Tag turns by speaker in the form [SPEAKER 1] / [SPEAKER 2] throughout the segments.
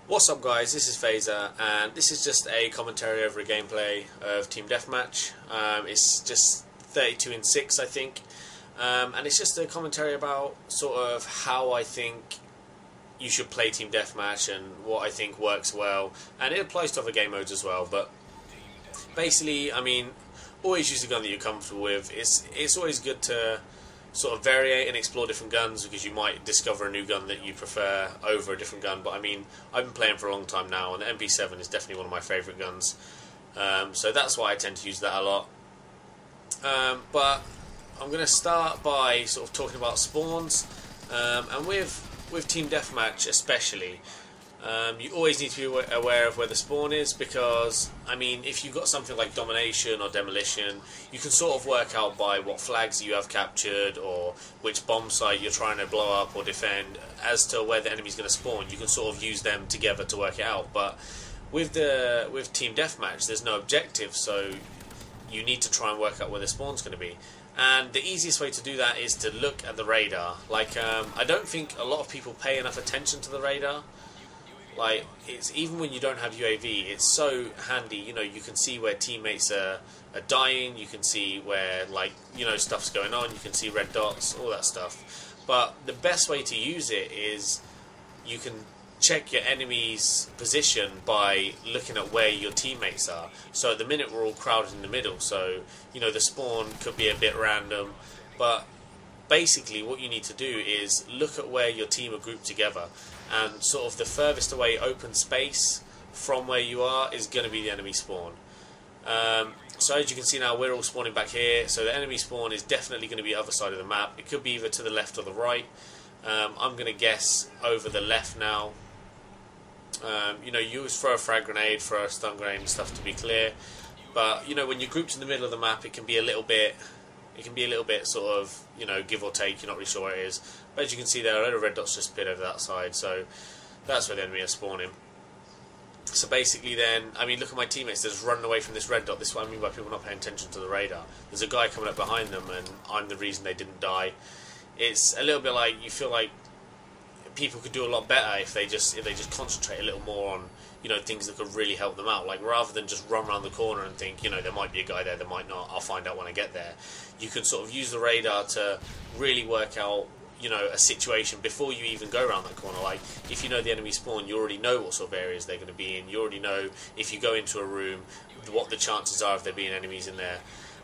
[SPEAKER 1] What's up guys, this is Phaser and this is just a commentary over a gameplay of Team Deathmatch. It's just 32 in 6 I think, and it's just a commentary about sort of how I think you should play Team Deathmatch and what I think works well, and it applies to other game modes as well. But basically, I mean, always use a gun that you're comfortable with. It's always good to sort of variate and explore different guns, because you might discover a new gun that you prefer over a different gun. But I mean, I've been playing for a long time now, and the MW3 is definitely one of my favourite guns, so that's why I tend to use that a lot. But I'm going to start by sort of talking about spawns, and with Team Deathmatch especially, you always need to be aware of where the spawn is, because I mean, if you've got something like domination or demolition, you can sort of work out by what flags you have captured or which bomb site you're trying to blow up or defend as to where the enemy's going to spawn. You can sort of use them together to work it out. But with Team Deathmatch, there's no objective, so you need to try and work out where the spawn's going to be. And the easiest way to do that is to look at the radar. Like, I don't think a lot of people pay enough attention to the radar. Like, it's even when you don't have UAV, it's so handy. You know, you can see where teammates are dying. You can see where, like, you know, stuff's going on. You can see red dots, all that stuff. But the best way to use it is you can check your enemy's position by looking at where your teammates are. So at the minute we're all crowded in the middle, so you know the spawn could be a bit random, but basically what you need to do is look at where your team are grouped together, and sort of the furthest away open space from where you are is going to be the enemy spawn. So as you can see now, we're all spawning back here, so the enemy spawn is definitely going to be the other side of the map. It could be either to the left or the right. I'm going to guess over the left now. You know, you always throw a frag grenade, throw a stun grenade and stuff to be clear. But you know, when you're grouped in the middle of the map, it can be a little bit sort of, you know, give or take. You're not really sure where it is. But as you can see there, a lot of red dots just appeared over that side, so that's where the enemy are spawning. So basically then, I mean, look at my teammates, they're just running away from this red dot. This is what I mean by people not paying attention to the radar. There's a guy coming up behind them, and I'm the reason they didn't die. It's a little bit like, you feel like people could do a lot better if they just concentrate a little more on, you know, things that could really help them out. Like, rather than just run around the corner and think, you know, there might be a guy there, there might not, I'll find out when I get there. You can sort of use the radar to really work out, you know, a situation before you even go around that corner. Like, if you know the enemy spawn, you already know what sort of areas they're going to be in. You already know, if you go into a room, what the chances are of there being enemies in there.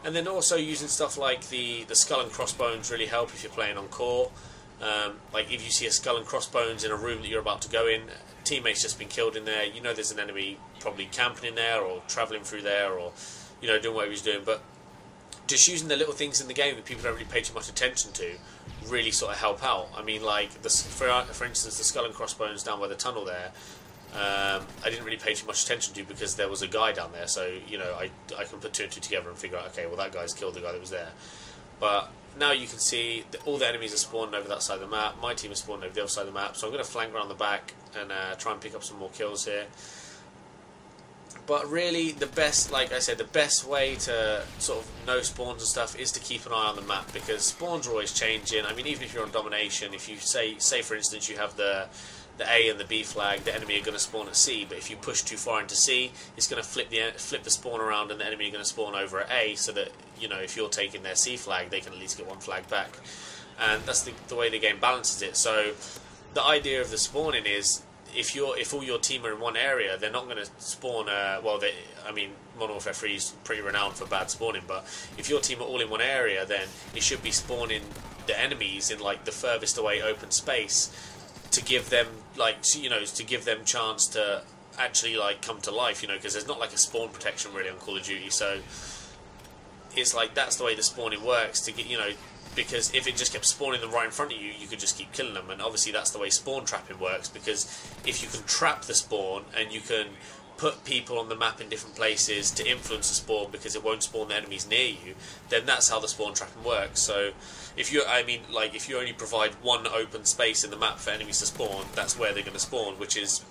[SPEAKER 1] And then also using stuff like the skull and crossbones really help if you're playing on core. Like, if you see a skull and crossbones in a room that you're about to go in, teammate's just been killed in there, you know there's an enemy probably camping in there or travelling through there, or, you know, doing whatever he's doing. But just using the little things in the game that people don't really pay too much attention to really sort of help out. I mean, like, for instance, the skull and crossbones down by the tunnel there, I didn't really pay too much attention to because there was a guy down there, so, you know, I can put two and two together and figure out, okay, well, that guy's killed the guy that was there. But now you can see that all the enemies are spawning over that side of the map. My team is spawning over the other side of the map, so I'm going to flank around the back and try and pick up some more kills here. But really, the best, like I said, the best way to sort of know spawns and stuff is to keep an eye on the map, because spawns are always changing. I mean, even if you're on domination, if you say for instance you have the A and the B flag, the enemy are going to spawn at C, but if you push too far into C, it's going to flip the spawn around, and the enemy are going to spawn over at A, so that, you know, if you're taking their C flag, they can at least get one flag back. And that's the way the game balances it. So the idea of the spawning is, if all your team are in one area, they're not going to spawn. I mean, Modern Warfare 3 is pretty renowned for bad spawning, but if your team are all in one area, then it should be spawning the enemies in, like, the furthest away open space, to give them, like, you know, to give them chance to actually, like, come to life, you know, because there's not like a spawn protection really on Call of Duty. So it's like, that's the way the spawning works, to get, you know, because if it just kept spawning them right in front of you, you could just keep killing them. And obviously that's the way spawn trapping works, because if you can trap the spawn and you can put people on the map in different places to influence the spawn, because it won't spawn the enemies near you, then that's how the spawn trapping works. So if you, I mean, like, if you only provide one open space in the map for enemies to spawn, that's where they're going to spawn, which is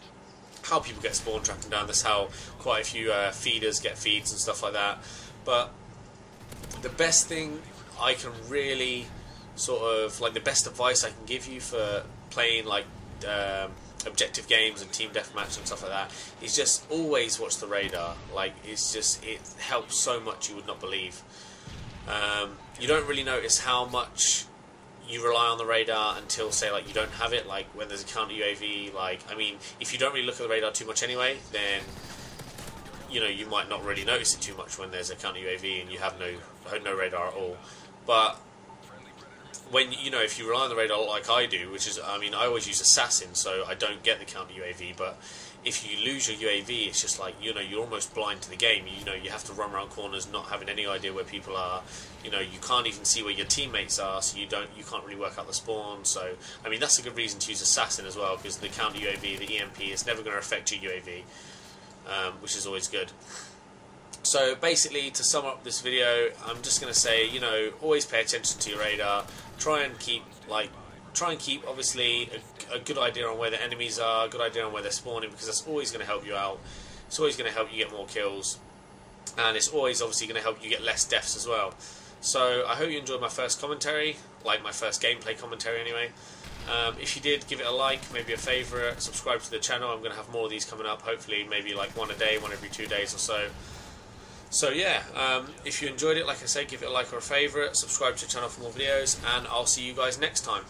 [SPEAKER 1] how people get spawn trapping down. That's how quite a few feeders get feeds and stuff like that. But the best thing I can really sort of, like, the best advice I can give you for playing, like, objective games and team deathmatch and stuff like that, is just always watch the radar. Like, it helps so much you would not believe. You don't really notice how much you rely on the radar until, say, like, you don't have it, like when there's a counter UAV. Like, I mean, if you don't really look at the radar too much anyway, then you know, you might not really notice it too much when there's a counter UAV and you have no radar at all. But when, you know, if you rely on the radar like I do, which is, I mean, I always use Assassin, so I don't get the counter UAV, but if you lose your UAV, it's just like, you know, you're almost blind to the game. You know, you have to run around corners not having any idea where people are. You know, you can't even see where your teammates are, so you can't really work out the spawn. So, I mean, that's a good reason to use Assassin as well, because the counter UAV, the EMP, is never going to affect your UAV, which is always good. So basically, to sum up this video, I'm just going to say, you know, always pay attention to your radar. Try and keep obviously a good idea on where the enemies are, a good idea on where they're spawning, because that's always going to help you out. It's always going to help you get more kills, and it's always obviously going to help you get less deaths as well. So I hope you enjoyed my first commentary, like my first gameplay commentary anyway. If you did, give it a like, maybe a favourite, subscribe to the channel. I'm going to have more of these coming up, hopefully maybe like one a day, one every 2 days or so. So yeah, if you enjoyed it, like I said, give it a like or a favourite, subscribe to the channel for more videos, and I'll see you guys next time.